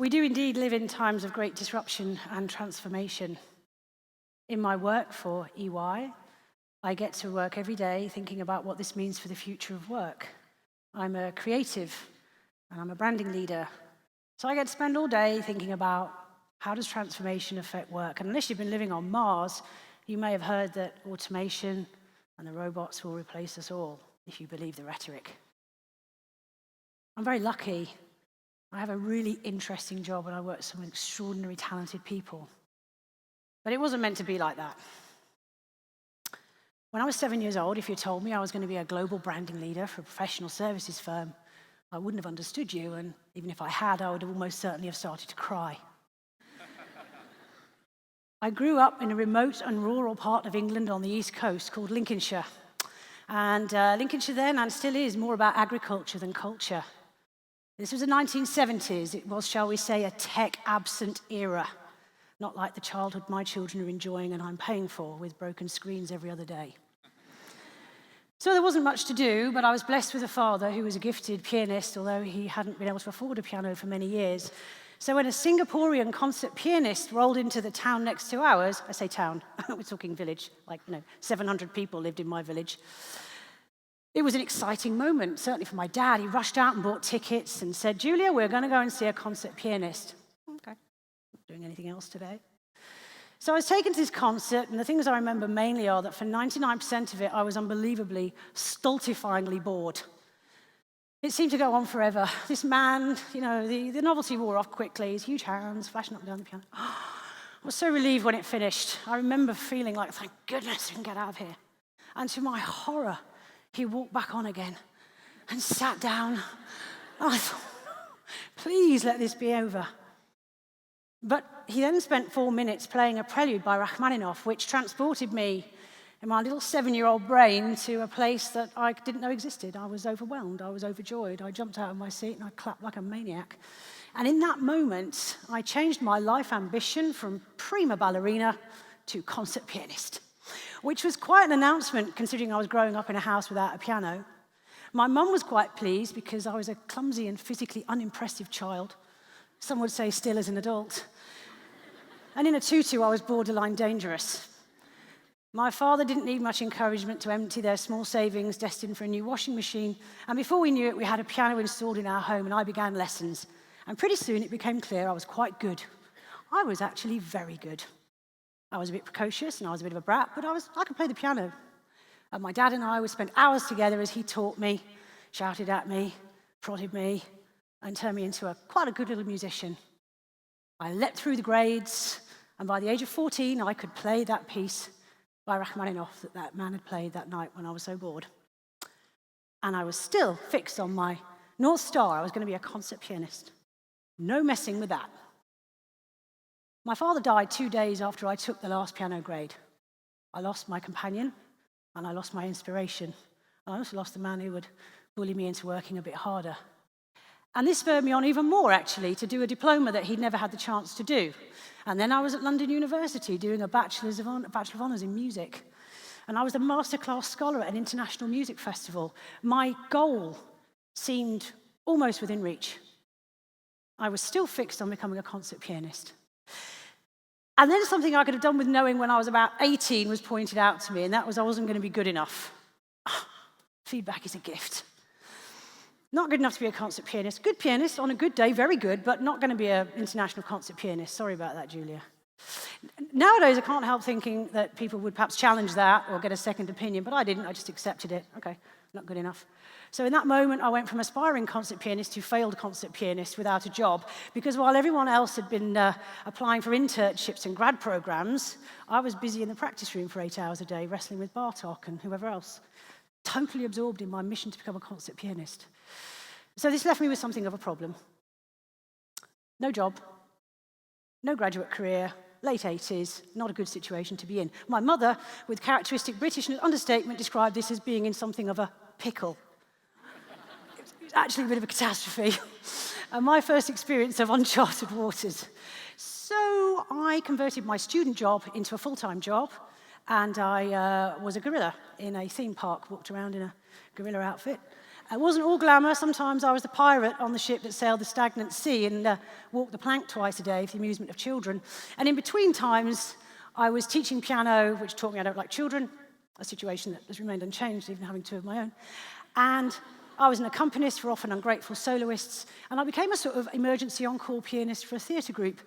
We do indeed live in times of great disruption and transformation. In my work for EY, I get to work every day thinking about what this means for the future of work. I'm a creative and I'm a branding leader. So I get to spend all day thinking about how does transformation affect work. And unless you've been living on Mars, you may have heard that automation and the robots will replace us all, if you believe the rhetoric. I'm very lucky. I have a really interesting job and I work with some extraordinary talented people. But it wasn't meant to be like that. When I was 7 years old, if you told me I was going to be a global branding leader for a professional services firm, I wouldn't have understood you, and even if I had, I would have almost certainly have started to cry. I grew up in a remote and rural part of England on the East Coast called Lincolnshire. And Lincolnshire then, and still is, more about agriculture than culture. This was the 1970s. It was, shall we say, a tech-absent era. Not like the childhood my children are enjoying and I'm paying for, with broken screens every other day. So there wasn't much to do, but I was blessed with a father who was a gifted pianist, although he hadn't been able to afford a piano for many years. So when a Singaporean concert pianist rolled into the town next to ours, I say town, we're talking village, 700 people lived in my village. It was an exciting moment, certainly for my dad. He rushed out and bought tickets and said, "Julia, we're going to go and see a concert pianist." Okay, not doing anything else today. So I was taken to this concert, and the things I remember mainly are that for 99% of it, I was unbelievably, stultifyingly bored. It seemed to go on forever. This man, the novelty wore off quickly, his huge hands flashing up and down the piano. I was so relieved when it finished. I remember feeling like, thank goodness we can get out of here. And to my horror, he walked back on again and sat down. I thought, please let this be over. But he then spent 4 minutes playing a prelude by Rachmaninoff, which transported me in my little 7-year-old brain to a place that I didn't know existed. I was overwhelmed, I was overjoyed. I jumped out of my seat and I clapped like a maniac. And in that moment, I changed my life ambition from prima ballerina to concert pianist, which was quite an announcement considering I was growing up in a house without a piano. My mum was quite pleased because I was a clumsy and physically unimpressive child. Some would say still as an adult. And in a tutu, I was borderline dangerous. My father didn't need much encouragement to empty their small savings destined for a new washing machine. And before we knew it, we had a piano installed in our home and I began lessons. And pretty soon it became clear I was quite good. I was actually very good. I was a bit precocious and I was a bit of a brat, but I could play the piano. And my dad and I would spend hours together as he taught me, shouted at me, prodded me, and turned me into quite a good little musician. I leapt through the grades, and by the age of 14, I could play that piece by Rachmaninoff that man had played that night when I was so bored. And I was still fixed on my North Star. I was going to be a concert pianist. No messing with that. My father died 2 days after I took the last piano grade. I lost my companion, and I lost my inspiration. I also lost the man who would bully me into working a bit harder. And this spurred me on even more, actually, to do a diploma that he'd never had the chance to do. And then I was at London University doing a Bachelor of Honours in music. And I was a masterclass scholar at an international music festival. My goal seemed almost within reach. I was still fixed on becoming a concert pianist. And then something I could have done with knowing when I was about 18 was pointed out to me, and that was I wasn't going to be good enough. Feedback is a gift. Not good enough to be a concert pianist. Good pianist on a good day, very good, but not going to be an international concert pianist. Sorry about that, Julia. Nowadays, I can't help thinking that people would perhaps challenge that or get a second opinion, but I didn't. I just accepted it. Okay, not good enough. So in that moment, I went from aspiring concert pianist to failed concert pianist without a job, because while everyone else had been applying for internships and grad programs, I was busy in the practice room for 8 hours a day, wrestling with Bartok and whoever else, totally absorbed in my mission to become a concert pianist. So this left me with something of a problem. No job, no graduate career, late 80s, not a good situation to be in. My mother, with characteristic British understatement, described this as being in something of a pickle. It was actually a bit of a catastrophe. And my first experience of uncharted waters. So I converted my student job into a full-time job, and I was a gorilla in a theme park, walked around in a gorilla outfit. It wasn't all glamour. Sometimes I was the pirate on the ship that sailed the stagnant sea and walked the plank twice a day for the amusement of children. And in between times, I was teaching piano, which taught me I don't like children, a situation that has remained unchanged, even having two of my own. And I was an accompanist for often ungrateful soloists, and I became a sort of emergency on-call pianist for a theatre group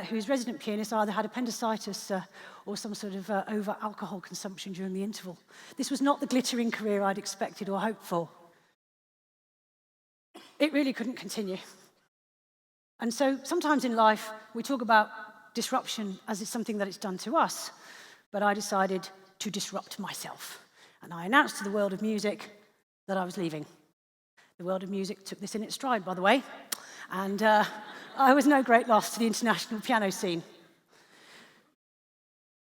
whose resident pianist either had appendicitis or some sort of over-alcohol consumption during the interval. This was not the glittering career I'd expected or hoped for. It really couldn't continue. And so sometimes in life, we talk about disruption as it's something that it's done to us, but I decided to disrupt myself. And I announced to the world of music that I was leaving. The world of music took this in its stride, by the way, and I was no great loss to the international piano scene.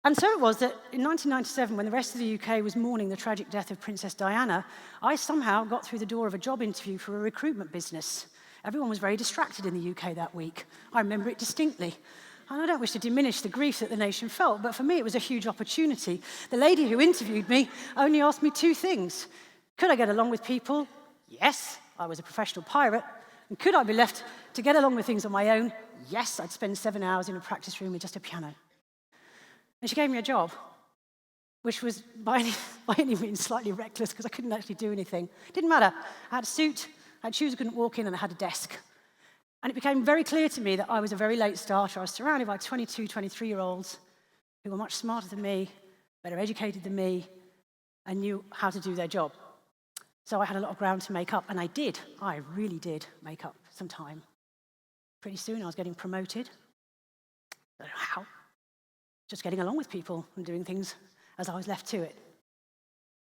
And so it was that in 1997, when the rest of the UK was mourning the tragic death of Princess Diana, I somehow got through the door of a job interview for a recruitment business. Everyone was very distracted in the UK that week. I remember it distinctly. And I don't wish to diminish the grief that the nation felt, but for me it was a huge opportunity. The lady who interviewed me only asked me two things. Could I get along with people? Yes, I was a professional pirate. And could I be left to get along with things on my own? Yes, I'd spend 7 hours in a practice room with just a piano. And she gave me a job, which was by any means slightly reckless because I couldn't actually do anything. It didn't matter. I had a suit, I had shoes I couldn't walk in, and I had a desk. And it became very clear to me that I was a very late starter. I was surrounded by 22, 23-year-olds who were much smarter than me, better educated than me, and knew how to do their job. So I had a lot of ground to make up, and I did. I really did make up some time. Pretty soon I was getting promoted. I don't know how. Just getting along with people and doing things as I was left to it.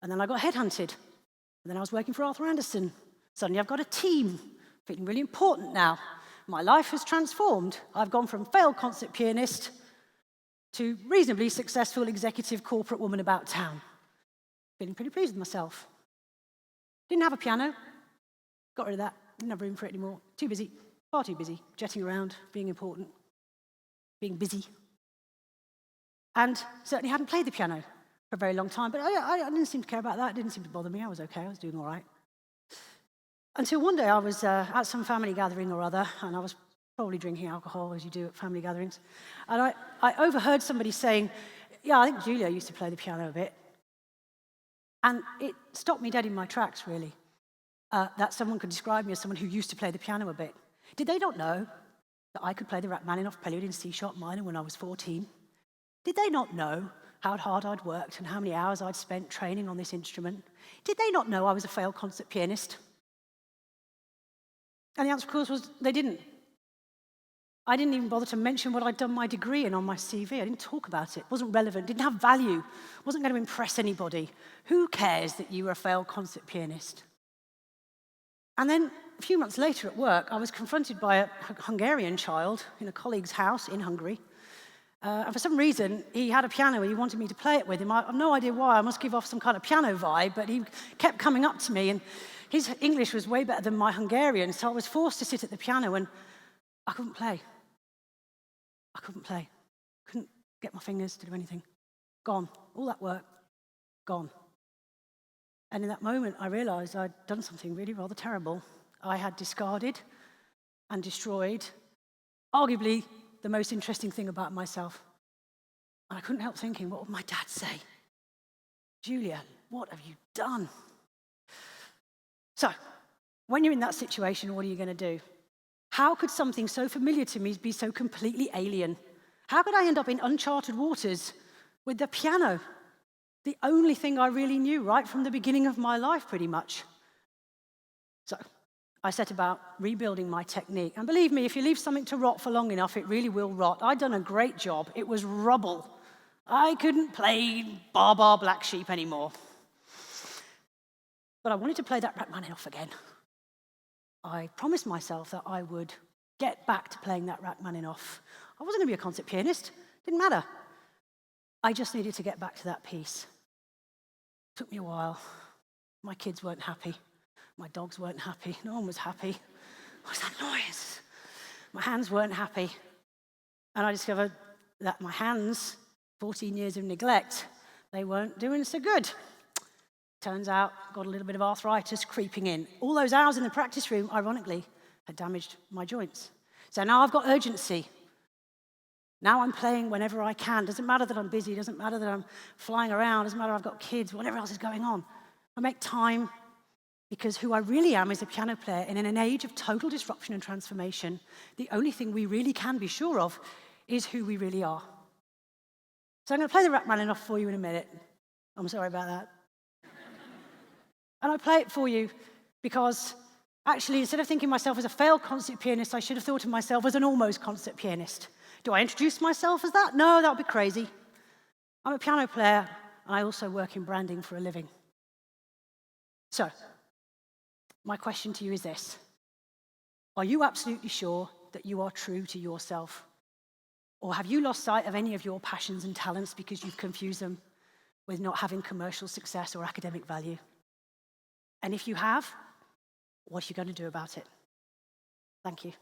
And then I got headhunted. And then I was working for Arthur Andersen. Suddenly I've got a team, feeling really important now. My life has transformed. I've gone from failed concert pianist to reasonably successful executive corporate woman about town. Feeling pretty pleased with myself. Didn't have a piano. Got rid of that. Didn't have room for it anymore. Too busy. Far too busy. Jetting around, being important, being busy. And certainly hadn't played the piano for a very long time, but I didn't seem to care about that. It didn't seem to bother me. I was okay. I was doing all right. Until one day I was at some family gathering or other, and I was probably drinking alcohol, as you do at family gatherings. And I overheard somebody saying, yeah, I think Julia used to play the piano a bit. And it stopped me dead in my tracks, really, that someone could describe me as someone who used to play the piano a bit. Did they not know that I could play the Rachmaninoff Prelude in C-sharp minor when I was 14? Did they not know how hard I'd worked and how many hours I'd spent training on this instrument? Did they not know I was a failed concert pianist? And the answer, of course, was they didn't. I didn't even bother to mention what I'd done my degree in on my CV. I didn't talk about it. It wasn't relevant, didn't have value, wasn't going to impress anybody. Who cares that you were a failed concert pianist? And then a few months later at work, I was confronted by a Hungarian child in a colleague's house in Hungary. And for some reason, he had a piano and he wanted me to play it with him. I have no idea why. I must give off some kind of piano vibe, but he kept coming up to me, and his English was way better than my Hungarian, so I was forced to sit at the piano, and I couldn't play. I couldn't play. Couldn't get my fingers to do anything. Gone. All that work, gone. And in that moment, I realized I'd done something really rather terrible. I had discarded and destroyed, arguably, the most interesting thing about myself. And I couldn't help thinking, what would my dad say? Julia, what have you done? So, when you're in that situation, what are you going to do? How could something so familiar to me be so completely alien? How could I end up in uncharted waters with the piano? The only thing I really knew right from the beginning of my life, pretty much. So, I set about rebuilding my technique. And believe me, if you leave something to rot for long enough, it really will rot. I'd done a great job. It was rubble. I couldn't play Bar Bar Black Sheep anymore. But I wanted to play that Rachmaninoff again. I promised myself that I would get back to playing that Rachmaninoff. I wasn't going to be a concert pianist. Didn't matter. I just needed to get back to that piece. It took me a while. My kids weren't happy. My dogs weren't happy. No one was happy. What's that noise? My hands weren't happy. And I discovered that my hands, 14 years of neglect, they weren't doing so good. Turns out, got a little bit of arthritis creeping in. All those hours in the practice room, ironically, had damaged my joints. So now I've got urgency. Now I'm playing whenever I can. Doesn't matter that I'm busy, doesn't matter that I'm flying around, doesn't matter I've got kids, whatever else is going on. I make time because who I really am is a piano player, and in an age of total disruption and transformation, the only thing we really can be sure of is who we really are. So I'm going to play the Rachmaninoff for you in a minute. I'm sorry about that. And I play it for you because actually, instead of thinking myself as a failed concert pianist, I should have thought of myself as an almost concert pianist. Do I introduce myself as that? No, that would be crazy. I'm a piano player, and I also work in branding for a living. So, my question to you is this. Are you absolutely sure that you are true to yourself? Or have you lost sight of any of your passions and talents because you've confused them with not having commercial success or academic value? And if you have, what are you going to do about it? Thank you.